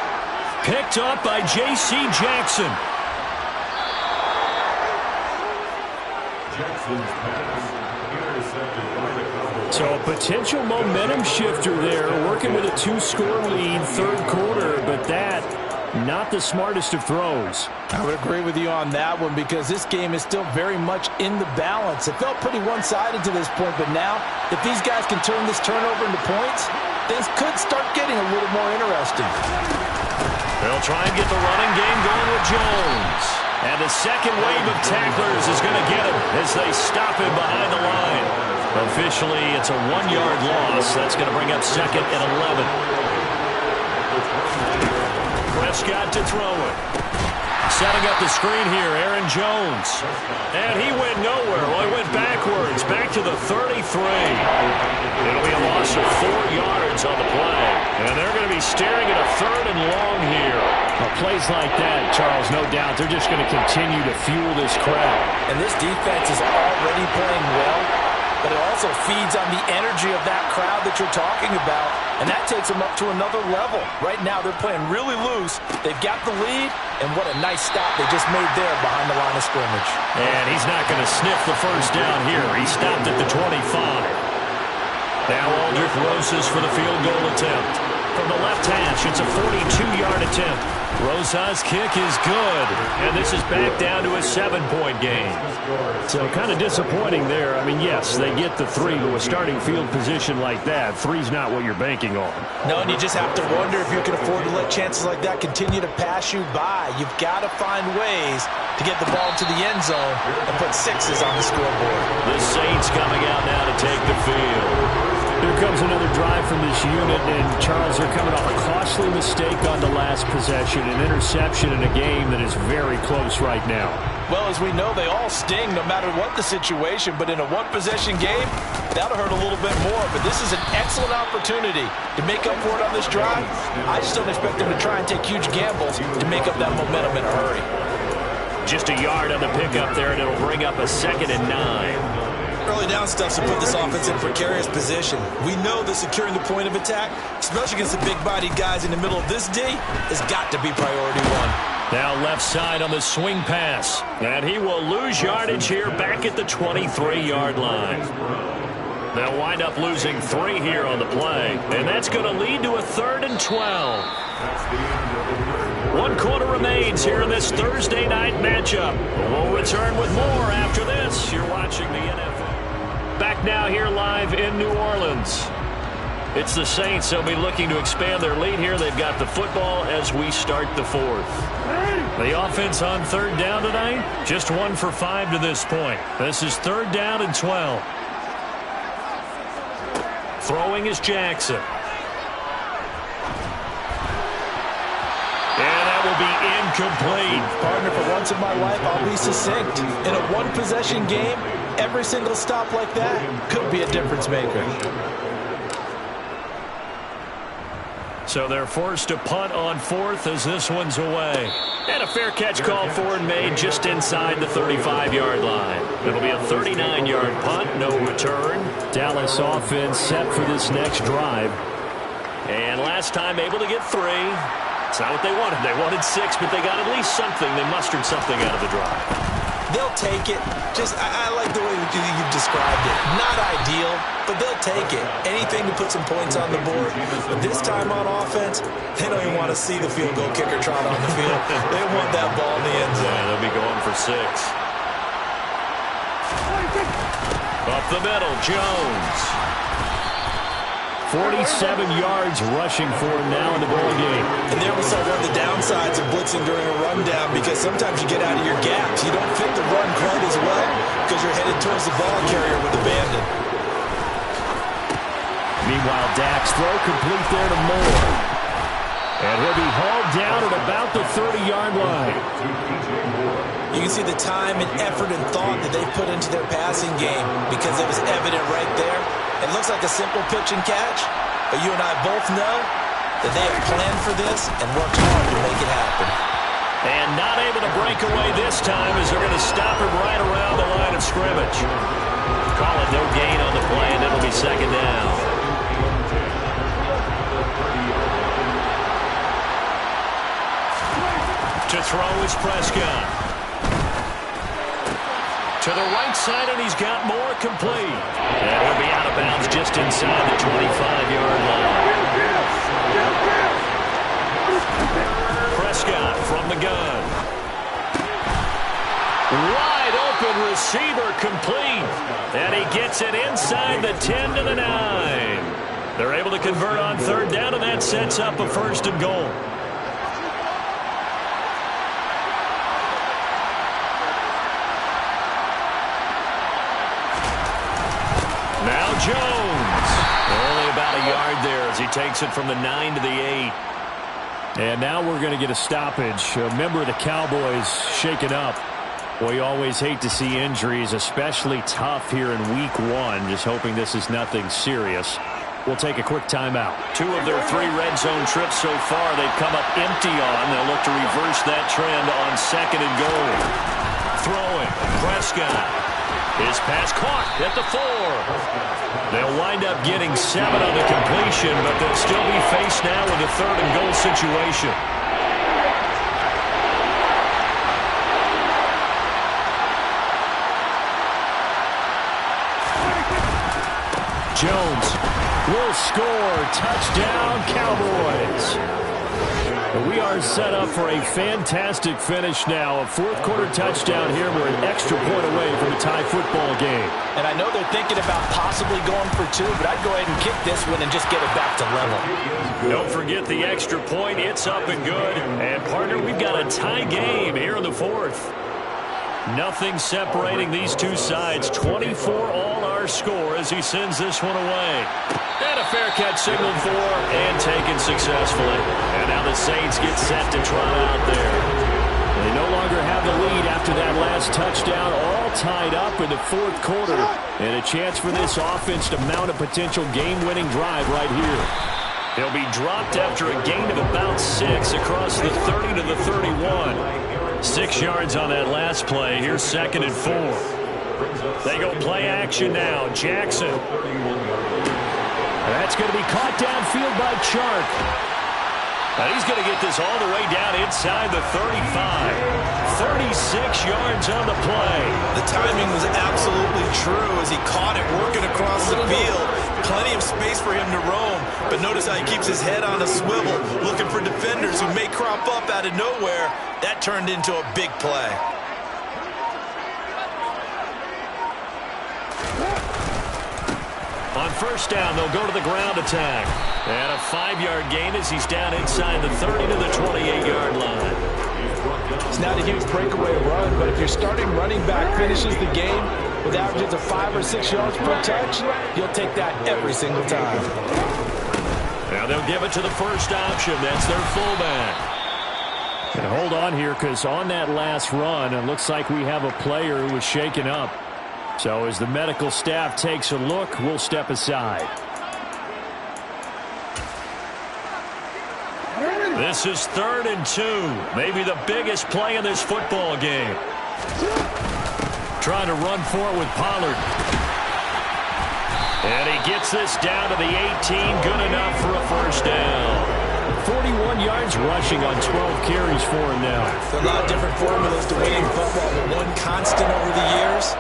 [SPEAKER 4] Picked up by J.C. Jackson.
[SPEAKER 5] Jackson's pass intercepted by the Cowboys.
[SPEAKER 4] So a potential momentum shifter there, working with a 2-score lead, 3rd quarter, but that not the smartest of throws.
[SPEAKER 3] I would agree with you on that one because this game is still very much in the balance. It felt pretty one-sided to this point, but now if these guys can turn this turnover into points, things could start getting a little more interesting.
[SPEAKER 4] They'll try and get the running game going with Jones. And the second wave of tacklers is going to get him as they stop him behind the line. Officially, it's a 1-yard loss. That's going to bring up 2nd and 11. Prescott to throw it. Setting up the screen here, Aaron Jones. And he went nowhere. Well, he went backwards, back to the 33. It'll be a loss of 4 yards on the play. And they're going to be staring at a 3rd and long here. Well, plays like that, Charles, no doubt, they're just going to continue to fuel this crowd.
[SPEAKER 3] And this defense is already playing well, but it also feeds on the energy of that crowd that you're talking about, and that takes them up to another level. Right now, they're playing really loose. They've got the lead, and what a nice stop they just made there behind the line of scrimmage.
[SPEAKER 4] And he's not going to sniff the first down here. He stopped at the 25. Now Aldrich Roses for the field goal attempt. From the left hash, it's a 42-yard
[SPEAKER 2] attempt. Rosa's kick is good, and this is back down to a 7-point game.
[SPEAKER 4] So kind of disappointing there. I mean, yes, they get the 3, but with starting field position like that, 3's not what you're banking on.
[SPEAKER 3] No, and you just have to wonder if you can afford to let chances like that continue to pass you by. You've got to find ways to get the ball to the end zone and put 6s on the scoreboard.
[SPEAKER 2] The Saints coming out now to take the field.
[SPEAKER 4] Here comes another drive from this unit, and Charles, they're coming off a costly mistake on the last possession, an interception in a game that is very close right now.
[SPEAKER 3] Well, as we know, they all sting no matter what the situation, but in a one-possession game, that'll hurt a little bit more. But this is an excellent opportunity to make up for it on this drive. I just don't expect them to try and take huge gambles to make up that momentum in a hurry.
[SPEAKER 2] Just a yard on the pickup there, and it'll bring up a 2nd and 9.
[SPEAKER 3] Early down stuff to put this offense in precarious position. We know that securing the point of attack, especially against the big-bodied guys in the middle of this D, has got to be priority 1.
[SPEAKER 2] Now left side on the swing pass. And he will lose yardage here back at the 23-yard line. They'll wind up losing 3 here on the play. And that's going to lead to a 3rd and 12. 1 quarter remains here in this Thursday night matchup. We'll return with more after this. You're watching the NFL. Back now here live in New Orleans. It's the Saints. They'll be looking to expand their lead here. They've got the football as we start the 4th. The offense on 3rd down tonight, just 1 for 5 to this point. This is 3rd down and 12. Throwing is Jackson. And that will be incomplete.
[SPEAKER 3] Partner, for once in my life, I'll be succinct. In a one-possession game, every single stop like that could be a difference maker.
[SPEAKER 2] So they're forced to punt on 4th as this one's away. And a fair catch called for and made just inside the 35-yard line. It'll be a 39-yard punt, no return.
[SPEAKER 4] Dallas offense set for this next drive.
[SPEAKER 2] And last time able to get 3. It's not what they wanted. They wanted 6, but they got at least something. They mustered something out of the drive.
[SPEAKER 3] They'll take it. I like the way you've described it. Not ideal, but they'll take it. Anything to put some points on the board. But this time on offense, they don't even want to see the field goal kicker trot on the field. They want that ball in the end zone.
[SPEAKER 2] Yeah, they'll be going for 6. Up the middle, Jones.
[SPEAKER 4] 47 yards rushing for him now in the ball game.
[SPEAKER 3] And there we saw one of the downsides of blitzing during a rundown, because sometimes you get out of your gaps. You don't fit the run quite as well because you're headed towards the ball carrier with abandon.
[SPEAKER 4] Meanwhile, Dak's throw complete there to Moore. And he'll be hauled down at about the 30-yard line.
[SPEAKER 3] You can see the time and effort and thought that they put into their passing game, because it was evident right there. It looks like a simple pitch and catch, but you and I both know that they have planned for this and worked hard to make it happen.
[SPEAKER 2] And not able to break away this time as they're going to stop him right around the line of scrimmage. Call it no gain on the play, and it'll be 2nd down. To throw is Prescott. To the right side, and he's got more complete. And he'll be out of bounds just inside the 25-yard line. Prescott from the gun. Wide open receiver complete. And he gets it inside the 10 to the 9. They're able to convert on 3rd down, and that sets up a 1st and goal. Now Jones. Only about a yard there as he takes it from the 9 to the 8.
[SPEAKER 4] And now we're going to get a stoppage. A member of the Cowboys shaken up. Well, you always hate to see injuries, especially tough here in week 1. Just hoping this is nothing serious. We'll take a quick timeout.
[SPEAKER 2] 2 of their 3 red zone trips so far they've come up empty on. They'll look to reverse that trend on 2nd and goal. Throwing. Prescott. His pass caught at the 4. They'll wind up getting 7 on the completion, but they'll still be faced now with a 3rd and goal situation.
[SPEAKER 4] Jones will score. Touchdown, Cowboys. We are set up for a fantastic finish now. A fourth-quarter touchdown here. We're an extra point away from a tie football game.
[SPEAKER 3] And I know they're thinking about possibly going for two, but I'd go ahead and kick this one and just get it back to level.
[SPEAKER 2] Don't forget the extra point. It's up and good. And, partner, we've got a tie game here in the fourth. Nothing separating these two sides. 24 all our score as he sends this one away. And a fair catch signaled for and taken successfully. And now the Saints get set to trot out there.
[SPEAKER 4] They no longer have the lead after that last touchdown, all tied up in the fourth quarter. And a chance for this offense to mount a potential game-winning drive right here.
[SPEAKER 2] He'll be dropped after a gain of about 6 across the 30 to the 31. 6 yards on that last play. Here's 2nd and 4. They go play action now. Jackson.
[SPEAKER 4] That's going to be caught downfield by Chark.
[SPEAKER 2] And he's going to get this all the way down inside the 35. 36 yards on the play.
[SPEAKER 3] The timing was absolutely true as he caught it working across the field. Plenty of space for him to roam, but notice how he keeps his head on a swivel, looking for defenders who may crop up out of nowhere. That turned into a big play.
[SPEAKER 2] On first down, they'll go to the ground attack. And a 5-yard gain as he's down inside the 30 to the 28-yard line.
[SPEAKER 3] It's not a huge breakaway run, but if your starting running back finishes the game with averages of 5 or 6 yards per touch, you'll take that every single time.
[SPEAKER 2] Now they'll give it to the first option. That's their fullback.
[SPEAKER 4] And hold on here, because on that last run, it looks like we have a player who was shaken up. So as the medical staff takes a look, we'll step aside.
[SPEAKER 2] This is 3rd and 2. Maybe the biggest play in this football game. Trying to run for it with Pollard. And he gets this down to the 18. Good enough for a first down.
[SPEAKER 4] 41 yards rushing on 12 carries for him now.
[SPEAKER 3] There are a lot of different formulas to winning football, but one constant over the years,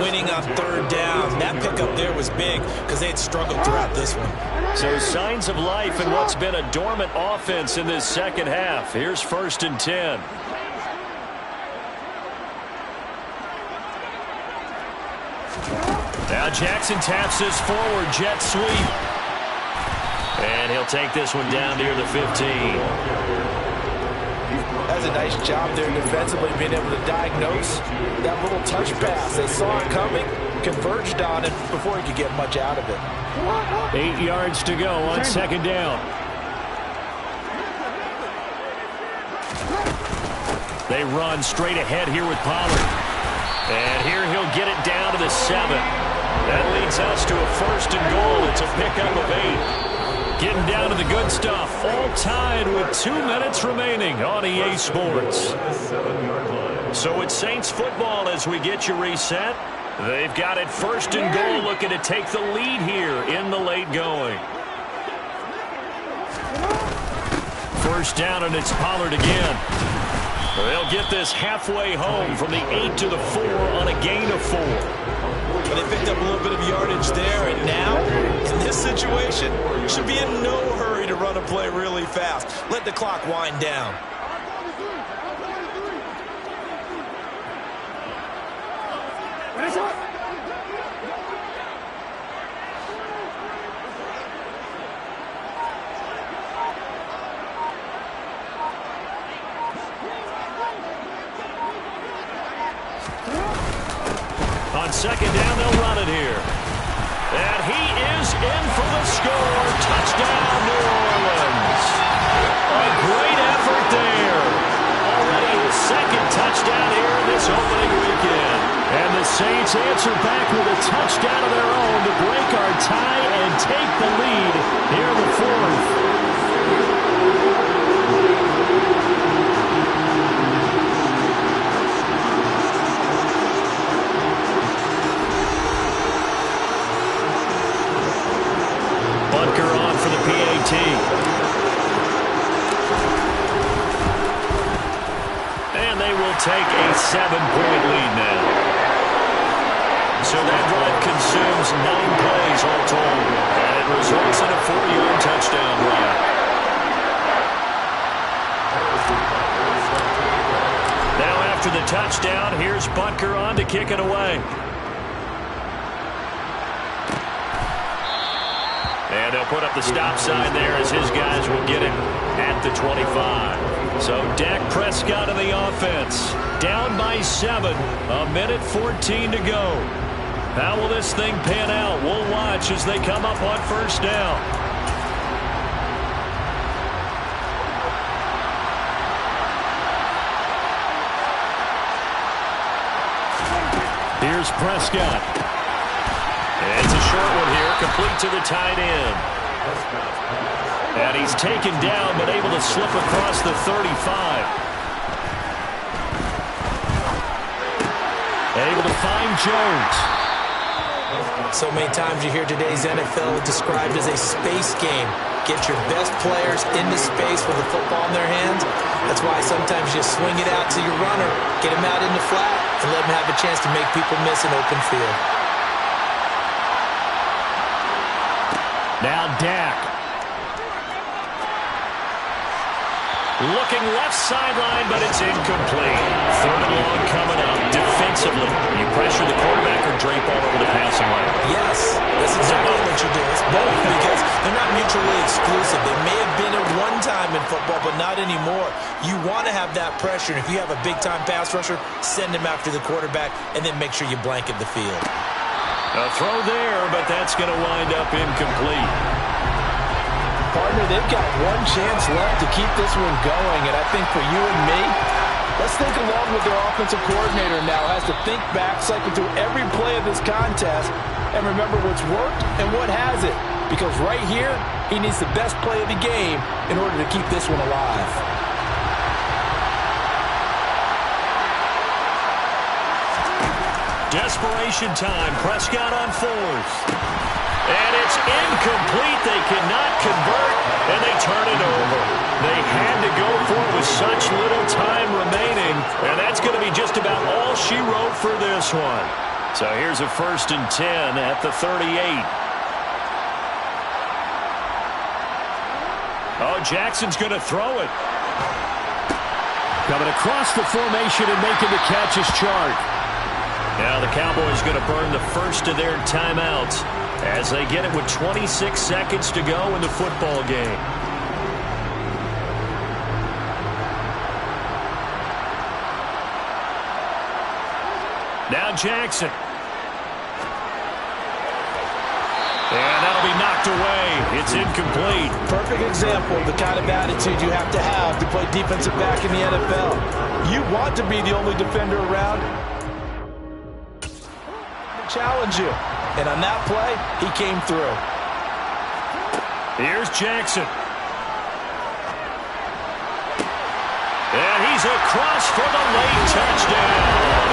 [SPEAKER 3] winning on 3rd down. That pickup there was big because they had struggled throughout this one.
[SPEAKER 2] So signs of life in what's been a dormant offense in this second half. Here's 1st and 10. Now Jackson taps this forward jet sweep. And he'll take this one down near the 15.
[SPEAKER 3] That's a nice job there defensively, being able to diagnose that little touch pass. They saw it coming, converged on it before he could get much out of it.
[SPEAKER 4] 8 yards to go on 2nd down.
[SPEAKER 2] They run straight ahead here with Pollard. And here he'll get it down to the 7. That leads us to a 1st and goal. It's a pickup of 8. Getting down to the good stuff. All tied with 2 minutes remaining on EA Sports. So it's Saints football as we get you reset. They've got it 1st and goal, looking to take the lead here in the late going. First down, and it's Pollard again. They'll get this halfway home from the 8 to the 4 on a gain of 4.
[SPEAKER 3] But they picked up a little bit of yardage there, and now, in this situation, should be in no hurry to run a play really fast. Let the clock wind down.
[SPEAKER 2] On 2nd down, they'll run it here. And he is in for the score. Touchdown, New Orleans. A great effort there. Already his 2nd touchdown here in this opening weekend.
[SPEAKER 4] And the Saints answer back with a touchdown of their own to break our tie and take the lead here in the 4th.
[SPEAKER 2] Bunker on for the PAT. And they will take a 7-point lead now. So that drive consumes 9 plays all told. And it results in a 4-yard touchdown drive. touchdown. Here's Butker on to kick it away. And they'll put up the stop sign there as his guys will get it at the 25. So Dak Prescott of the offense, down by 7, 1:14 to go. How will this thing pan out? We'll watch as they come up on first down. Here's Prescott. It's a short one here, complete to the tight end. And he's taken down, but able to slip across the 35. Able to find Jones.
[SPEAKER 3] So many times you hear today's NFL described as a space game. Get your best players into space with the football in their hands. That's why sometimes you swing it out to your runner, get him out in the flat, and let him have a chance to make people miss an open field.
[SPEAKER 2] Now Dak. Looking left sideline, but it's incomplete. Third and long coming up. Defensively, you pressure the quarterback or drape all over the passing lane?
[SPEAKER 3] Yes, that's exactly what you do. It's both because they're not mutually exclusive. They may have been at one time in football, but not anymore. You want to have that pressure, and if you have a big-time pass rusher, send him after the quarterback, and then make sure you blanket the field.
[SPEAKER 2] A throw there, but that's going to wind up incomplete.
[SPEAKER 8] Partner, they've got one chance left to keep this one going, and I think for you and me, let's think along with their offensive coordinator now. Has to think back, cycle through every play of this contest, and remember what's worked and what hasn't. Because right here, he needs the best play of the game in order to keep this one alive.
[SPEAKER 2] Desperation time. Prescott on 4th. And it's incomplete. They cannot convert, and they turn it over. They had to go for it with such little time remaining, and that's going to be just about all she wrote for this one. So here's a 1st and 10 at the 38. Oh, Jackson's going to throw it.
[SPEAKER 4] Coming across the formation and making the catch is Chart.
[SPEAKER 2] Now the Cowboys going to burn the first of their timeouts as they get it with 26 seconds to go in the football game. Now Jackson. And that'll be knocked away. It's incomplete.
[SPEAKER 8] Perfect example of the kind of attitude you have to play defensive back in the NFL. You want to be the only defender around. Challenge you. And on that play, he came through.
[SPEAKER 2] Here's Jackson. And he's across for the late touchdown.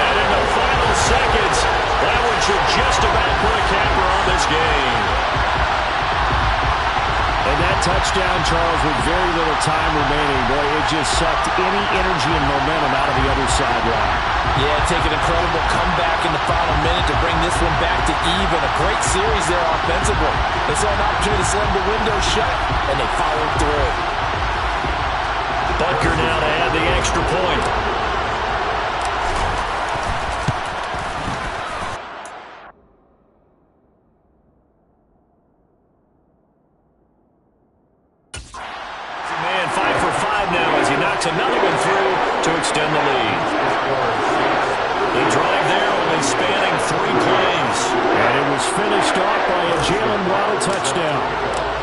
[SPEAKER 2] And in the final seconds, that one should just about put a capper on this game.
[SPEAKER 4] And that touchdown, Charles, with very little time remaining, boy, it just sucked any energy and momentum out of the other sideline.
[SPEAKER 8] Yeah, take an incredible comeback in the final minute to bring this one back to even. A great series there offensively. They saw an opportunity to slam the window shut, and they followed through.
[SPEAKER 2] Butker now to add the extra point. Man, 5 for 5 now as he knocks another one through to extend the lead. The drive there only spanning 3 plays.
[SPEAKER 4] And it was finished off by a Jalen Waddle touchdown.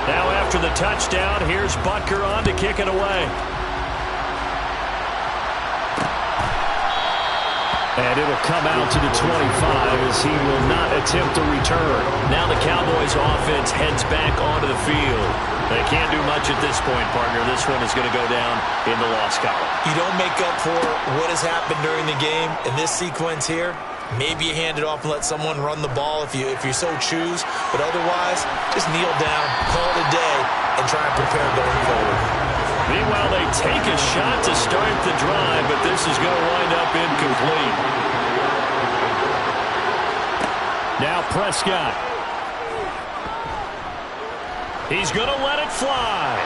[SPEAKER 2] Now after the touchdown, here's Butker on to kick it away.
[SPEAKER 4] And it'll come out to the 25 as he will not attempt a return.
[SPEAKER 2] Now the Cowboys offense heads back onto the field. They can't do much at this point, partner. This one is going to go down in the loss column.
[SPEAKER 3] You don't make up for what has happened during the game. In this sequence here, maybe you hand it off and let someone run the ball if you so choose. But otherwise, just kneel down, call it a day, and try and prepare going forward.
[SPEAKER 2] Meanwhile, they take a shot to start the drive, but this is going to wind up incomplete.
[SPEAKER 4] Now Prescott.
[SPEAKER 2] He's going to let it fly.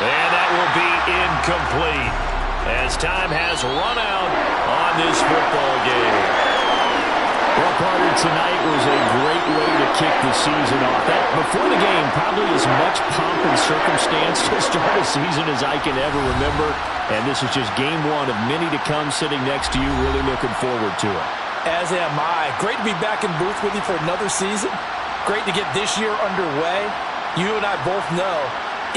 [SPEAKER 2] And that will be incomplete. as time has run out on this football game.
[SPEAKER 4] Well, partner, tonight was a great way to kick the season off. That, before the game, probably as much pomp and circumstance to start a season as I can ever remember. And this is just game one of many to come sitting next to you. Really looking forward to it.
[SPEAKER 8] As am I. Great to be back in booth with you for another season. Great to get this year underway. You and I both know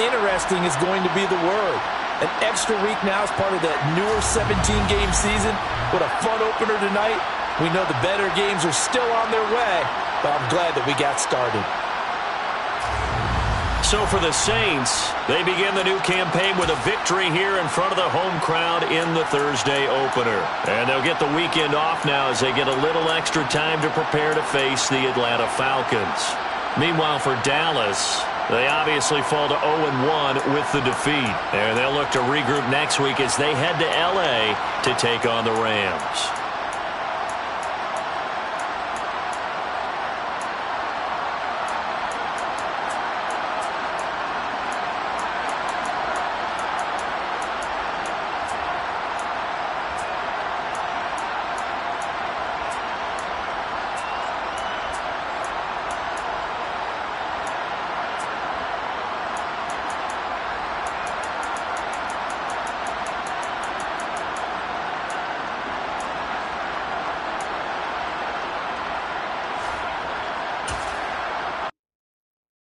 [SPEAKER 8] interesting is going to be the word. An extra week now as part of that newer 17-game season. What a fun opener tonight. We know the better games are still on their way, but I'm glad that we got started.
[SPEAKER 2] So for the Saints, they begin the new campaign with a victory here in front of the home crowd in the Thursday opener. And they'll get the weekend off now as they get a little extra time to prepare to face the Atlanta Falcons. Meanwhile, for Dallas, they obviously fall to 0-1 with the defeat. And they'll look to regroup next week as they head to L.A. to take on the Rams.